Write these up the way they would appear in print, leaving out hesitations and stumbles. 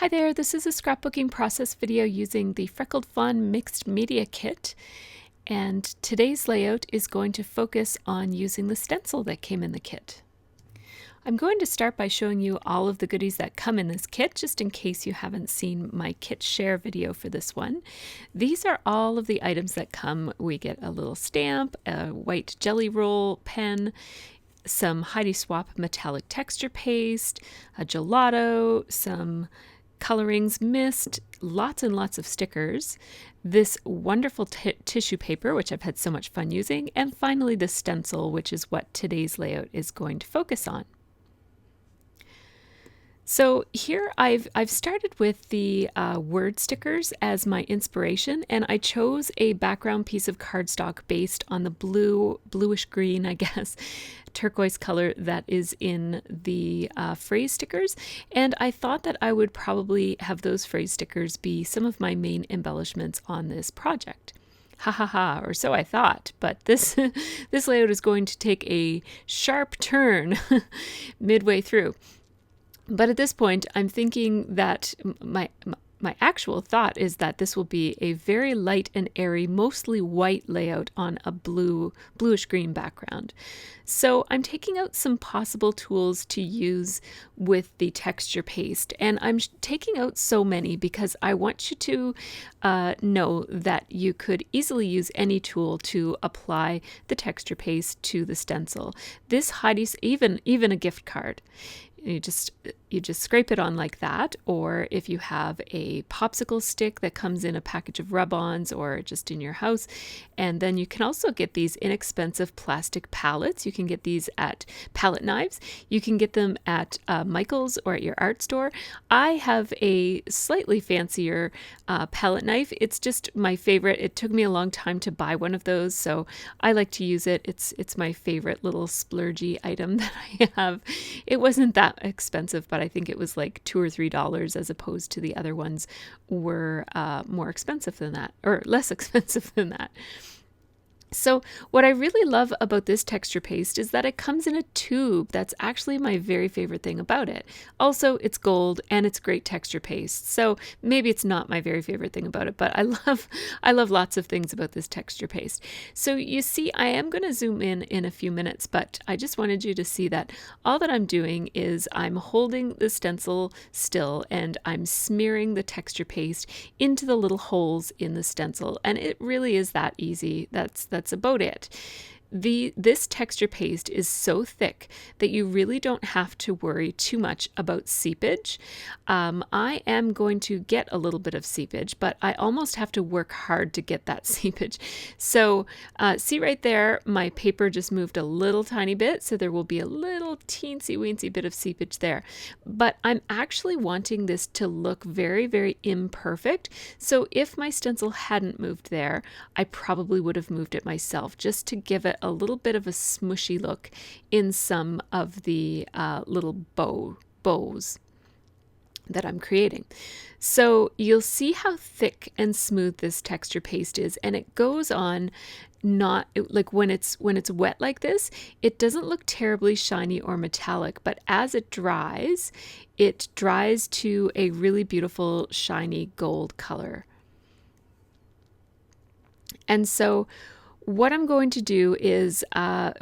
Hi there, this is a scrapbooking process video using the Freckled Fawn Mixed Media Kit, and today's layout is going to focus on using the stencil that came in the kit. I'm going to start by showing you all of the goodies that come in this kit, just in case you haven't seen my kit share video for this one. These are all of the items that come. We get a little stamp, a white jelly roll pen, some Heidi Swap metallic texture paste, a gelato, some colorings, mist, lots and lots of stickers, this wonderful tissue paper, which I've had so much fun using, and finally the stencil, which is what today's layout is going to focus on. So here I've started with the word stickers as my inspiration, and I chose a background piece of cardstock based on the bluish green, I guess, turquoise color that is in the phrase stickers, and I thought that I would probably have those phrase stickers be some of my main embellishments on this project. Ha ha ha, or so I thought, but this layout is going to take a sharp turn midway through. But at this point, I'm thinking that my actual thought is that this will be a very light and airy, mostly white layout on a bluish green background. So I'm taking out some possible tools to use with the texture paste, and I'm taking out so many because I want you to know that you could easily use any tool to apply the texture paste to the stencil. This Heidi's even a gift card. You just scrape it on like that, or if you have a popsicle stick that comes in a package of rub-ons or just in your house. And then you can also get these inexpensive plastic palettes. You can get these at palette knives. You can get them at Michael's or at your art store. I have a slightly fancier palette knife. It's just my favorite. It took me a long time to buy one of those, so I like to use it. It's my favorite little splurgy item that I have. It wasn't that expensive, but I think it was like $2 or $3 as opposed to the other ones were more expensive than that, or less expensive than that. So what I really love about this texture paste is that it comes in a tube. That's actually my very favorite thing about it. Also, it's gold and it's great texture paste. So maybe it's not my very favorite thing about it, but I love lots of things about this texture paste. So you see, I am going to zoom in a few minutes, but I just wanted you to see that all that I'm doing is I'm holding the stencil still and I'm smearing the texture paste into the little holes in the stencil. And it really is that easy. That's about it. This texture paste is so thick that you really don't have to worry too much about seepage. I am going to get a little bit of seepage, but I almost have to work hard to get that seepage. So see right there, my paper just moved a little tiny bit, so there will be a little teensy weensy bit of seepage there. But I'm actually wanting this to look very, very imperfect. So if my stencil hadn't moved there, I probably would have moved it myself just to give it a little bit of a smushy look in some of the little bows that I'm creating. So you'll see how thick and smooth this texture paste is, and it goes on not like when it's wet like this, it doesn't look terribly shiny or metallic, but as it dries to a really beautiful shiny gold color. And so what I'm going to do is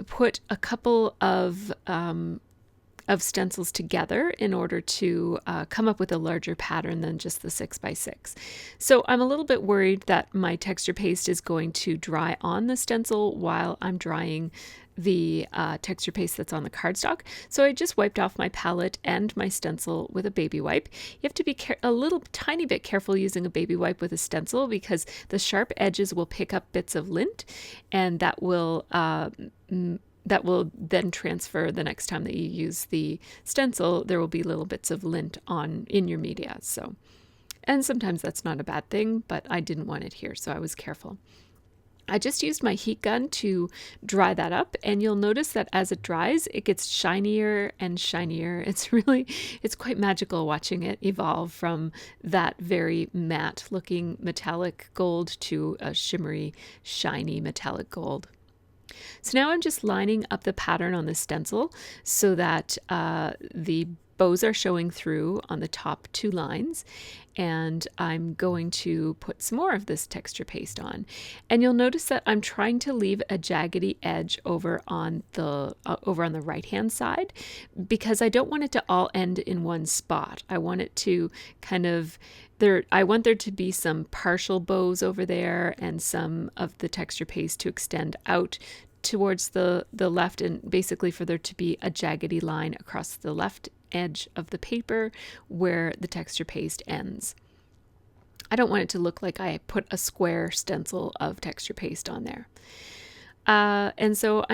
put a couple of stencils together in order to come up with a larger pattern than just the 6x6. So I'm a little bit worried that my texture paste is going to dry on the stencil while I'm drying the texture paste that's on the cardstock. So I just wiped off my palette and my stencil with a baby wipe. You have to be a little tiny bit careful using a baby wipe with a stencil because the sharp edges will pick up bits of lint, and that will then transfer the next time that you use the stencil. There will be little bits of lint in your media. So, and sometimes that's not a bad thing, but I didn't want it here, so I was careful. I just used my heat gun to dry that up, and you'll notice that as it dries, it gets shinier and shinier. It's quite magical watching it evolve from that very matte looking metallic gold to a shimmery, shiny metallic gold. So now I'm just lining up the pattern on the stencil so that the bows are showing through on the top 2 lines, and I'm going to put some more of this texture paste on. And you'll notice that I'm trying to leave a jaggedy edge over on the right hand side, because I don't want it to all end in one spot. I want it to kind of I want there to be some partial bows over there and some of the texture paste to extend out towards the left, and basically for there to be a jaggedy line across the left edge of the paper where the texture paste ends. I don't want it to look like I put a square stencil of texture paste on there. And so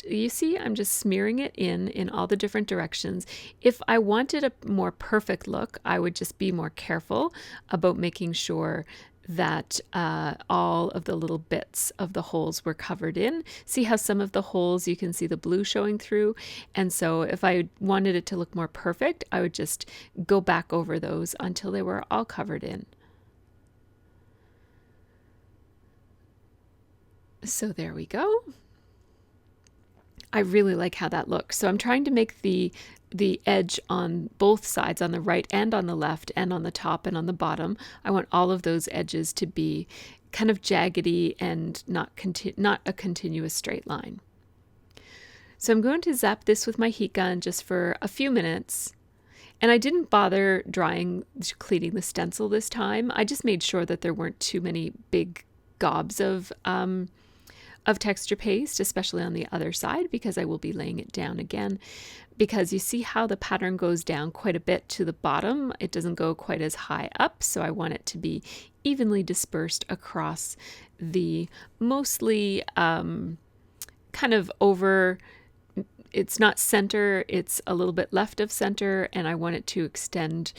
you see, I'm just smearing it in all the different directions. If I wanted a more perfect look, I would just be more careful about making sure that all of the little bits of the holes were covered in. See how some of the holes, you can see the blue showing through. And so if I wanted it to look more perfect, I would just go back over those until they were all covered in. So there we go. I really like how that looks. So I'm trying to make the edge on both sides, on the right and on the left, and on the top and on the bottom. I want all of those edges to be kind of jaggedy and not a continuous straight line. So I'm going to zap this with my heat gun just for a few minutes. And I didn't bother cleaning the stencil this time. I just made sure that there weren't too many big gobs of texture paste, especially on the other side, because I will be laying it down again. Because you see how the pattern goes down quite a bit to the bottom. It doesn't go quite as high up, so I want it to be evenly dispersed across the mostly kind of over, it's not center, it's a little bit left of center, and I want it to extend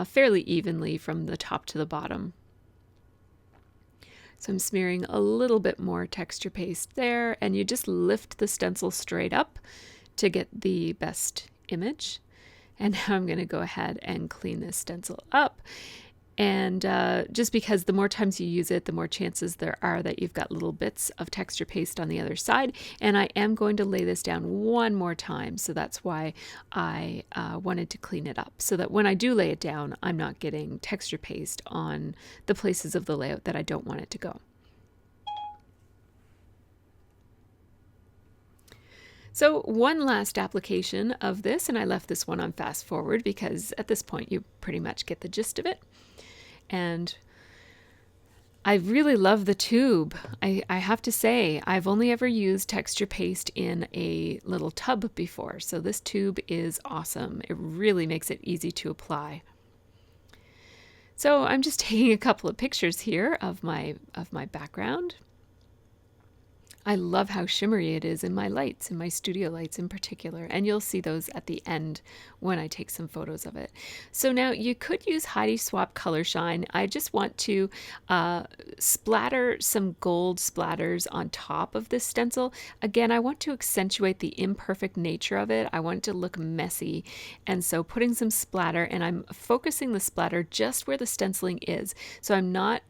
fairly evenly from the top to the bottom. So I'm smearing a little bit more texture paste there, and you just lift the stencil straight up to get the best image. And now I'm going to go ahead and clean this stencil up. And just because the more times you use it, the more chances there are that you've got little bits of texture paste on the other side. And I am going to lay this down one more time. So that's why I wanted to clean it up, so that when I do lay it down, I'm not getting texture paste on the places of the layout that I don't want it to go. So one last application of this, and I left this one on fast forward because at this point you pretty much get the gist of it. And I really love the tube. I have to say, I've only ever used texture paste in a little tub before, so this tube is awesome. It really makes it easy to apply. So I'm just taking a couple of pictures here of my background. I love how shimmery it is in my lights, in my studio lights in particular, and you'll see those at the end when I take some photos of it. So now you could use Heidi Swapp Color Shine. I just want to splatter some gold splatters on top of this stencil. Again, I want to accentuate the imperfect nature of it. I want it to look messy, and so putting some splatter, and I'm focusing the splatter just where the stenciling is. So I'm not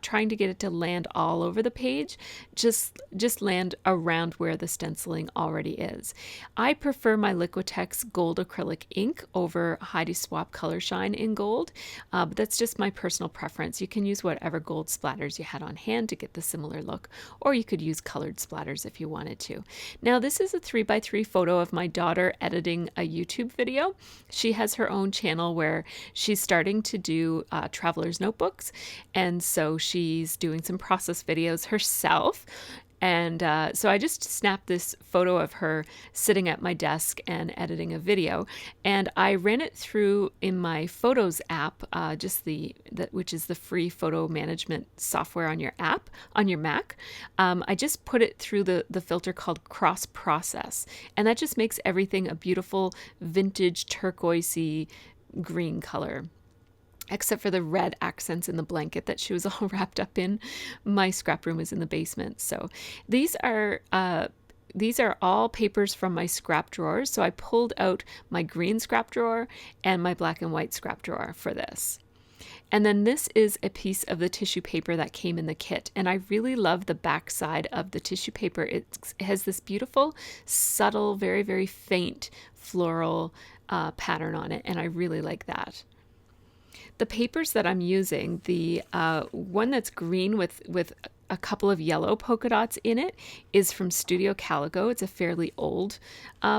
trying to get it to land all over the page, just land around where the stenciling already is. I prefer my Liquitex gold acrylic ink over Heidi Swapp Color Shine in gold, but that's just my personal preference. You can use whatever gold splatters you had on hand to get the similar look, or you could use colored splatters if you wanted to. Now this is a 3x3 photo of my daughter editing a YouTube video. She has her own channel where she's starting to do traveler's notebooks, and so she's doing some process videos herself. And so I just snapped this photo of her sitting at my desk and editing a video, and I ran it through in my Photos app, which is the free photo management software on your app, on your Mac. I just put it through the filter called Cross Process, and that just makes everything a beautiful vintage turquoisey green color. Except for the red accents in the blanket that she was all wrapped up in. My scrap room is in the basement. So these are all papers from my scrap drawers. So I pulled out my green scrap drawer and my black and white scrap drawer for this. And then this is a piece of the tissue paper that came in the kit. And I really love the back side of the tissue paper. It has this beautiful, subtle, very, very faint floral pattern on it. And I really like that. The papers that I'm using, the one that's green with a couple of yellow polka dots in it is from Studio Calico. It's a fairly old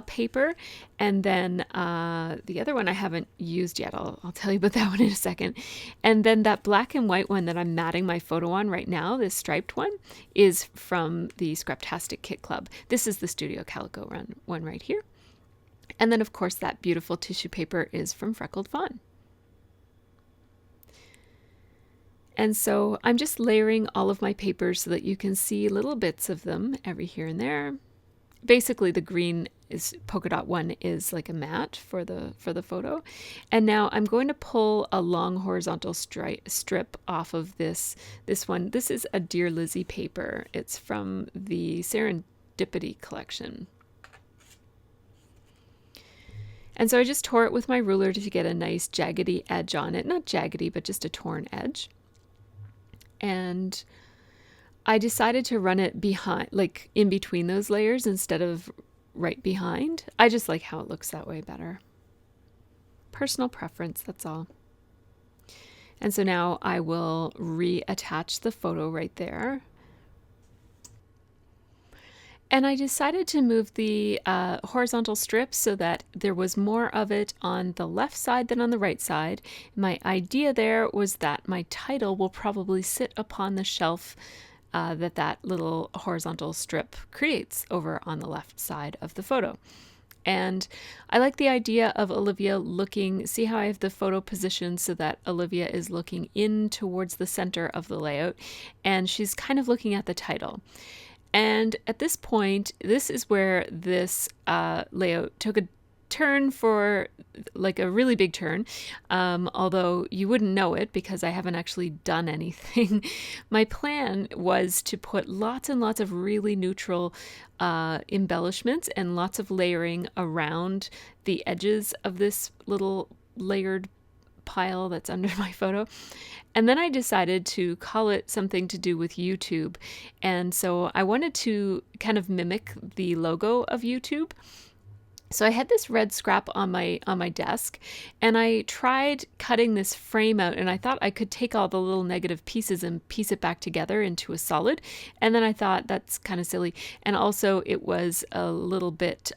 paper. And then the other one I haven't used yet. I'll tell you about that one in a second. And then that black and white one that I'm matting my photo on right now, this striped one, is from the Scraptastic Kit Club. This is the Studio Calico one right here. And then, of course, that beautiful tissue paper is from Freckled Fawn. And so I'm just layering all of my papers so that you can see little bits of them every here and there. Basically, the green polka dot one is like a mat for the photo. And now I'm going to pull a long horizontal strip off of this one. This is a Dear Lizzie paper. It's from the Serendipity collection. And so I just tore it with my ruler to get a nice jaggedy edge on it. Not jaggedy, but just a torn edge. And I decided to run it behind, like in between those layers instead of right behind. I just like how it looks that way better. Personal preference, that's all. And so now I will reattach the photo right there. And I decided to move the horizontal strip so that there was more of it on the left side than on the right side. My idea there was that my title will probably sit upon the shelf that little horizontal strip creates over on the left side of the photo. And I like the idea of Olivia looking, see how I have the photo positioned so that Olivia is looking in towards the center of the layout, and she's kind of looking at the title. And at this point, this is where this layout took a turn for like a really big turn, although you wouldn't know it because I haven't actually done anything. My plan was to put lots and lots of really neutral embellishments and lots of layering around the edges of this little layered pile that's under my photo. And then I decided to call it something to do with YouTube. And so I wanted to kind of mimic the logo of YouTube. So I had this red scrap on my desk, and I tried cutting this frame out, and I thought I could take all the little negative pieces and piece it back together into a solid. And then I thought that's kind of silly. And also it was a little bit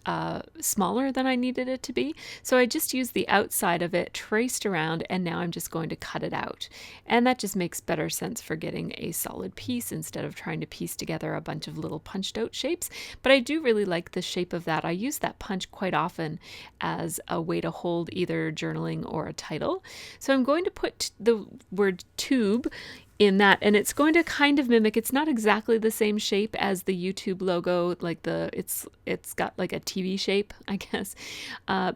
smaller than I needed it to be. So I just used the outside of it, traced around, and now I'm just going to cut it out. And that just makes better sense for getting a solid piece instead of trying to piece together a bunch of little punched out shapes. But I do really like the shape of that. I use that punch quite often as a way to hold either journaling or a title. So I'm going to put the word tube in that, and it's going to kind of mimic, it's not exactly the same shape as the YouTube logo, like it's got like a TV shape, I guess,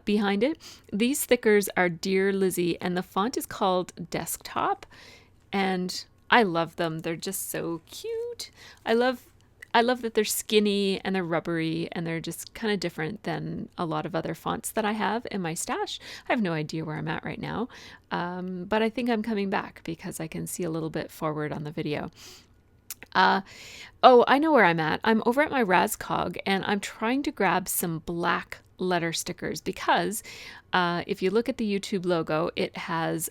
behind it. These stickers are Dear Lizzie, and the font is called Desktop, and I love them. They're just so cute. I love that they're skinny and they're rubbery, and they're just kind of different than a lot of other fonts that I have in my stash. I have no idea where I'm at right now, but I think I'm coming back because I can see a little bit forward on the video. Oh, I know where I'm at. I'm over at my Razcog, and I'm trying to grab some black letter stickers because if you look at the YouTube logo, it has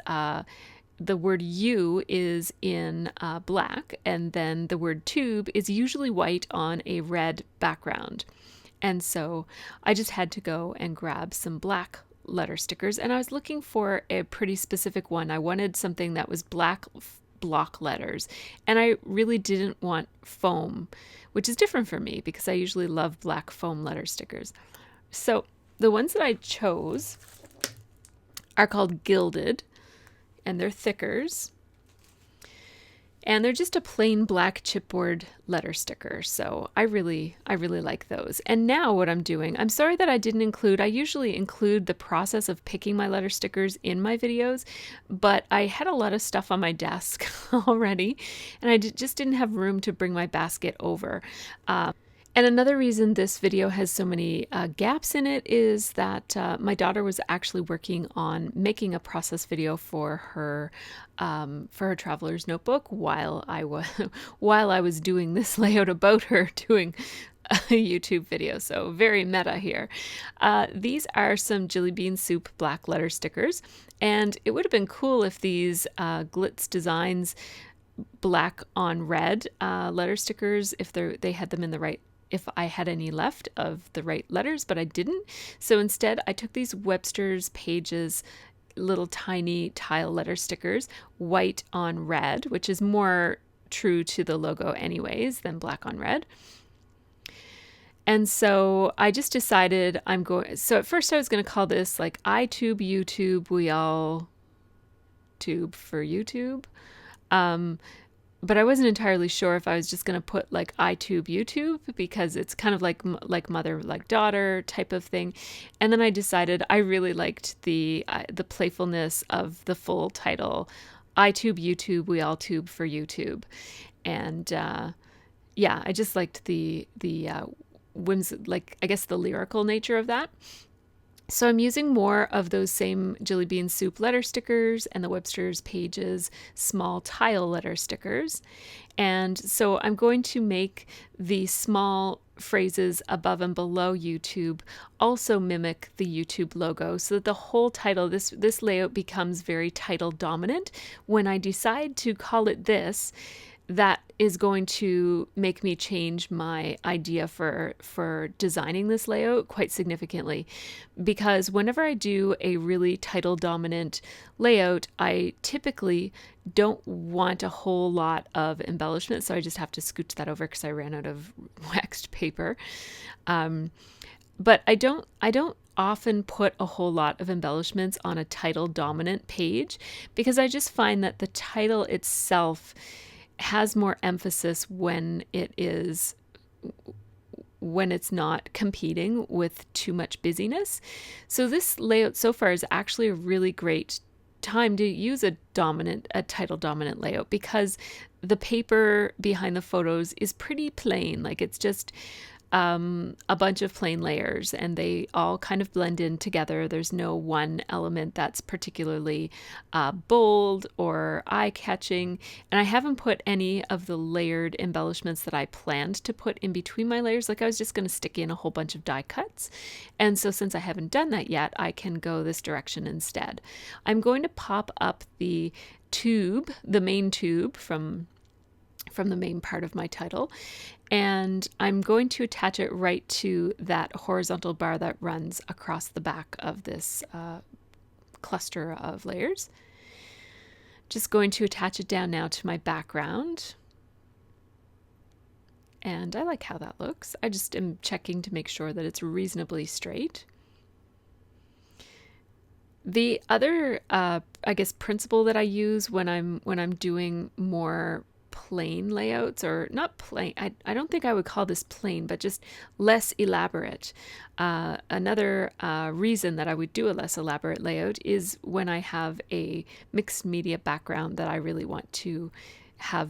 the word you is in black, and then the word tube is usually white on a red background. And so I just had to go and grab some black letter stickers, and I was looking for a pretty specific one. I wanted something that was black block letters, and I really didn't want foam, which is different for me because I usually love black foam letter stickers. So the ones that I chose are called Gilded, and they're thickers, and they're just a plain black chipboard letter sticker. So I really like those. And now what I'm doing, I'm sorry that I didn't include, I usually include the process of picking my letter stickers in my videos, but I had a lot of stuff on my desk already, and I just didn't have room to bring my basket over. And another reason this video has so many gaps in it is that my daughter was actually working on making a process video for her traveler's notebook while I was while I was doing this layout about her doing a YouTube video. So very meta here. These are some Jelly Bean Soup black letter stickers, and it would have been cool if these Glitz Designs black on red letter stickers, if they had them in the right, if I had any left of the right letters, but I didn't. So instead I took these Webster's Pages little tiny tile letter stickers, white on red, which is more true to the logo anyways than black on red. And so I just decided so at first I was going to call this like iTube, YouTube, we all tube for YouTube. But I wasn't entirely sure if I was just going to put like iTube YouTube, because it's kind of like mother like daughter type of thing. And then I decided I really liked the playfulness of the full title, iTube YouTube, we all tube for YouTube. And yeah, I just liked the whims, like I guess the lyrical nature of that. So I'm using more of those same Jelly Bean Soup letter stickers and the Webster's Pages small tile letter stickers. And so I'm going to make the small phrases above and below YouTube also mimic the YouTube logo, so that the whole title, this layout becomes very title dominant. When I decide to call it this, that is going to make me change my idea for designing this layout quite significantly, because whenever I do a really title dominant layout, I typically don't want a whole lot of embellishment, so I just have to scooch that over because I ran out of waxed paper. But I don't often put a whole lot of embellishments on a title dominant page, because I just find that the title itself has more emphasis when it's not competing with too much busyness. So this layout so far is actually a really great time to use a title dominant layout, because the paper behind the photos is pretty plain. Like it's just a bunch of plain layers, and they all kind of blend in together. There's no one element that's particularly bold or eye-catching, and I haven't put any of the layered embellishments that I planned to put in between my layers. Like I was just going to stick in a whole bunch of die cuts, and so since I haven't done that yet, I can go this direction instead. I'm going to pop up the tube, the main tube from the main part of my title, and I'm going to attach it right to that horizontal bar that runs across the back of this cluster of layers. Just going to attach it down now to my background, and I like how that looks. I just am checking to make sure that it's reasonably straight. The other I guess principle that I use when I'm doing more plain layouts, or not plain, I don't think I would call this plain, but just less elaborate. Another reason that I would do a less elaborate layout is when I have a mixed media background that I really want to have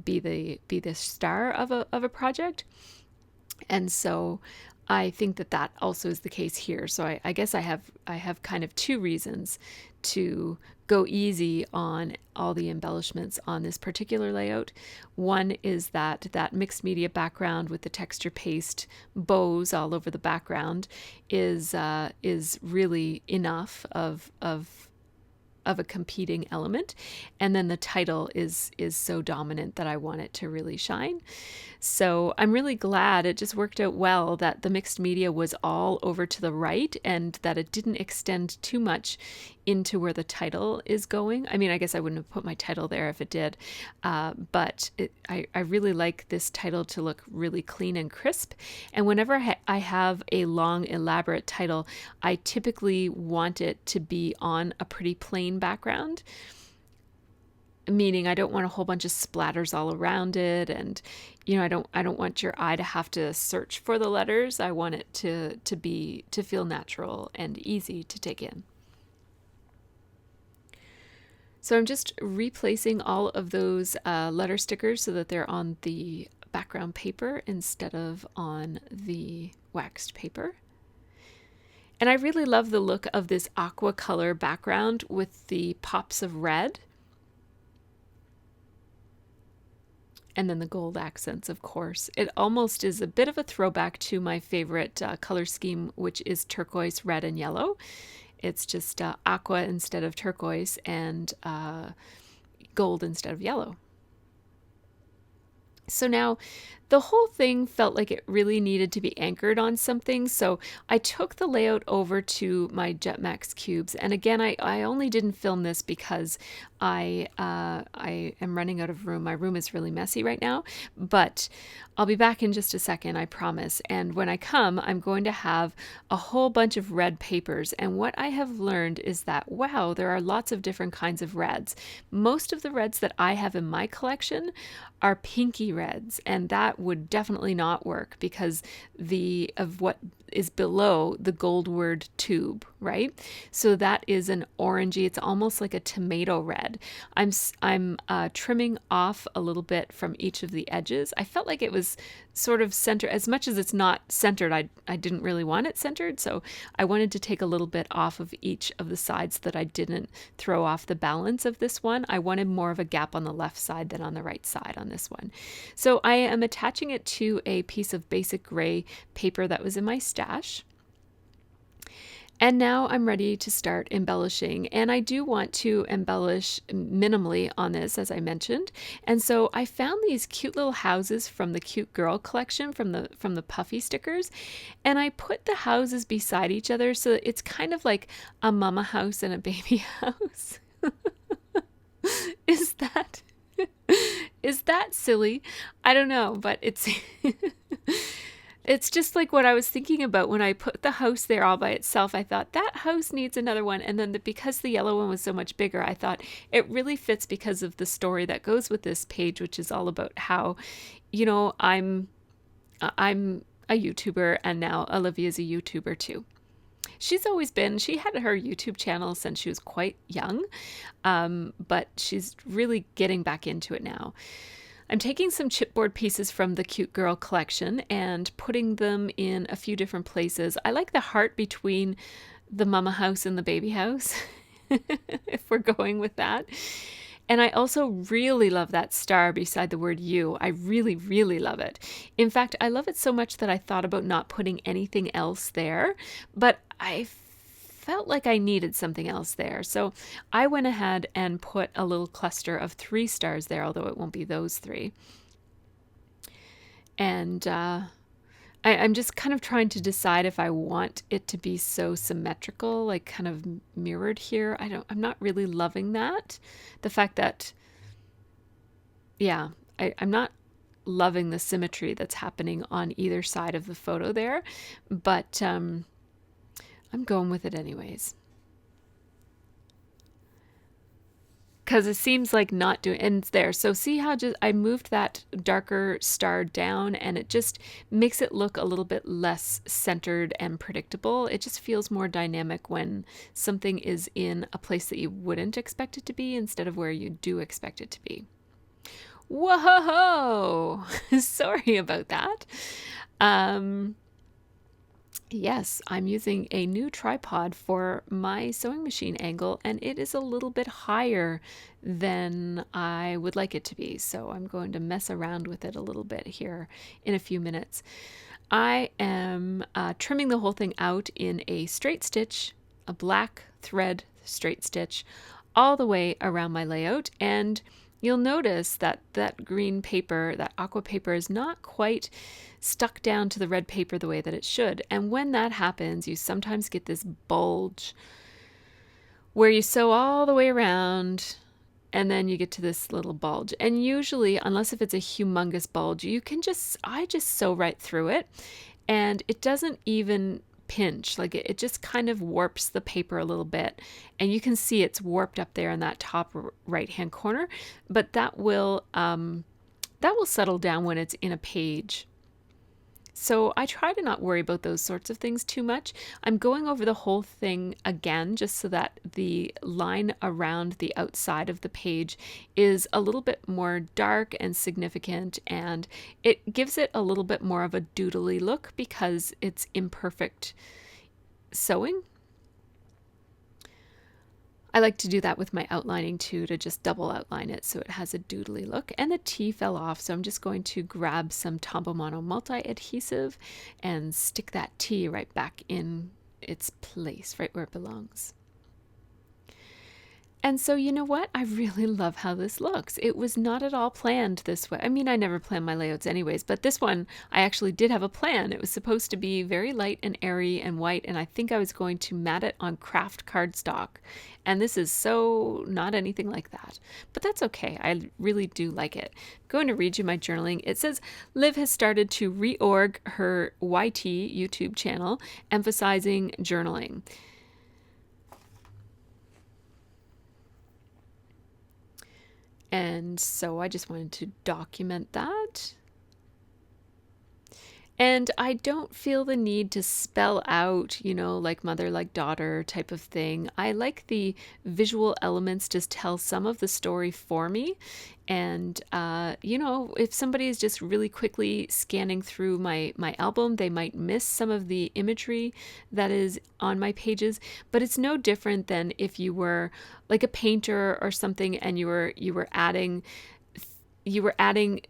be the star of a project. And so I think that also is the case here. So I guess I have kind of two reasons to go easy on all the embellishments on this particular layout. One is that mixed media background with the texture paste bows all over the background is really enough of a competing element, and then the title is so dominant that I want it to really shine. So I'm really glad it just worked out well that the mixed media was all over to the right, and that it didn't extend too much into where the title is going. I mean, I guess I wouldn't have put my title there if it did, but I really like this title to look really clean and crisp. And whenever I have a long, elaborate title, I typically want it to be on a pretty plain background, meaning I don't want a whole bunch of splatters all around it, and I don't want your eye to have to search for the letters. I want it to feel natural and easy to take in. So I'm just replacing all of those letter stickers so that they're on the background paper instead of on the waxed paper. And I really love the look of this aqua color background with the pops of red. And then the gold accents, of course. It almost is a bit of a throwback to my favorite color scheme, which is turquoise, red, and yellow. It's just aqua instead of turquoise and gold instead of yellow. So now the whole thing felt like it really needed to be anchored on something. So I took the layout over to my Jetmax cubes. And again, I only didn't film this because I am running out of room. My room is really messy right now, but I'll be back in just a second, I promise. And when I come, I'm going to have a whole bunch of red papers. And what I have learned is that, wow, there are lots of different kinds of reds. Most of the reds that I have in my collection are pinky reds, and that would definitely not work because of what is below the gold word tube, right? So that is an orangey, it's almost like a tomato red. I'm trimming off a little bit from each of the edges. I felt like it was sort of centered. As much as it's not centered, I didn't really want it centered, so I wanted to take a little bit off of each of the sides that I didn't throw off the balance of this one. I wanted more of a gap on the left side than on the right side on this one. So I am attaching it to a piece of basic gray paper that was in my stash. And now I'm ready to start embellishing, and I do want to embellish minimally on this, as I mentioned. And so I found these cute little houses from the Cute Girl collection, from the puffy stickers, and I put the houses beside each other so that it's kind of like a mama house and a baby house. Is that silly? I don't know, but it's it's just like what I was thinking about when I put the house there all by itself. I thought that house needs another one. And then because the yellow one was so much bigger, I thought it really fits because of the story that goes with this page, which is all about how, I'm a YouTuber, and now Olivia's a YouTuber too. She had her YouTube channel since she was quite young, but she's really getting back into it now. I'm taking some chipboard pieces from the Cute Girl collection and putting them in a few different places. I like the heart between the mama house and the baby house, if we're going with that. And I also really love that star beside the word you. I really, really love it. In fact, I love it so much that I thought about not putting anything else there, but I felt like I needed something else there. So I went ahead and put a little cluster of 3 stars there, although it won't be those 3. And I'm just kind of trying to decide if I want it to be so symmetrical, like kind of mirrored here. I'm not really loving that. The fact that, I'm not loving the symmetry that's happening on either side of the photo there, but I'm going with it anyways. Because it seems like not doing, and it's there. So see how I moved that darker star down, and it just makes it look a little bit less centered and predictable. It just feels more dynamic when something is in a place that you wouldn't expect it to be instead of where you do expect it to be. Whoa! Sorry about that. Yes, I'm using a new tripod for my sewing machine angle, and it is a little bit higher than I would like it to be. So I'm going to mess around with it a little bit here in a few minutes. I am trimming the whole thing out in a straight stitch, a black thread straight stitch, all the way around my layout. And you'll notice that that green paper, that aqua paper, is not quite stuck down to the red paper the way that it should. And when that happens, you sometimes get this bulge where you sew all the way around and then you get to this little bulge. And usually, unless if it's a humongous bulge, I just sew right through it, and it doesn't even pinch. Like it just kind of warps the paper a little bit, and you can see it's warped up there in that top right hand corner, but that will settle down when it's in a page. So I try to not worry about those sorts of things too much. I'm going over the whole thing again just so that the line around the outside of the page is a little bit more dark and significant, and it gives it a little bit more of a doodly look because it's imperfect sewing. I like to do that with my outlining too, to just double outline it so it has a doodly look. And the T fell off, so I'm just going to grab some Tombow Mono multi-adhesive and stick that T right back in its place, right where it belongs. And so, you know what? I really love how this looks. It was not at all planned this way. I mean, I never plan my layouts anyways, but this one, I actually did have a plan. It was supposed to be very light and airy and white, and I think I was going to mat it on craft cardstock. And this is so not anything like that. But that's okay. I really do like it. I'm going to read you my journaling. It says, Liv has started to reorg her YT YouTube channel, emphasizing journaling. And so I just wanted to document that. And I don't feel the need to spell out, you know, like mother, like daughter type of thing. I like the visual elements just tell some of the story for me. And, you know, if somebody is just really quickly scanning through my album, they might miss some of the imagery that is on my pages. But it's no different than if you were like a painter or something and you were adding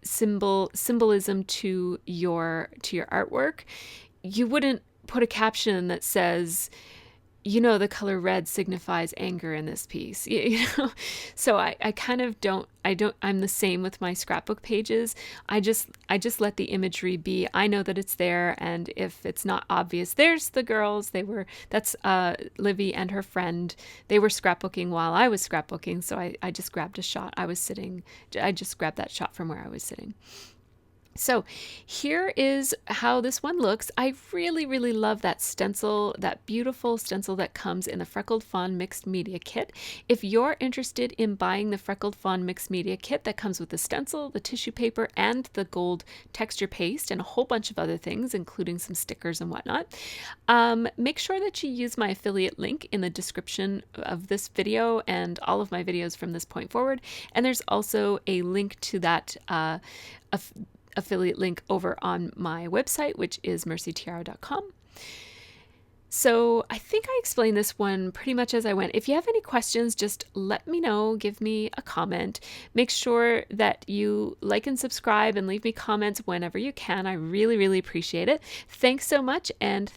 symbolism to your artwork. You wouldn't put a caption that says, you know, the color red signifies anger in this piece. You know, so I kind of I'm the same with my scrapbook pages. I just let the imagery be. I know that it's there, and if it's not obvious, there's the girls. That's Livy and her friend. They were scrapbooking while I was scrapbooking, so I just grabbed a shot. I just grabbed that shot from where I was sitting. So here is how this one looks. I really, really love that stencil, that beautiful stencil that comes in the Freckled Fawn Mixed Media Kit. If you're interested in buying the Freckled Fawn Mixed Media Kit that comes with the stencil, the tissue paper, and the gold texture paste, and a whole bunch of other things, including some stickers and whatnot, make sure that you use my affiliate link in the description of this video and all of my videos from this point forward. And there's also a link to that affiliate link over on my website, which is MercyTiara.com. So I think I explained this one pretty much as I went. If you have any questions, just let me know. Give me a comment. Make sure that you like and subscribe and leave me comments whenever you can. I really, really appreciate it. Thanks so much, and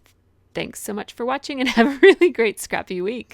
thanks so much for watching, and have a really great scrappy week.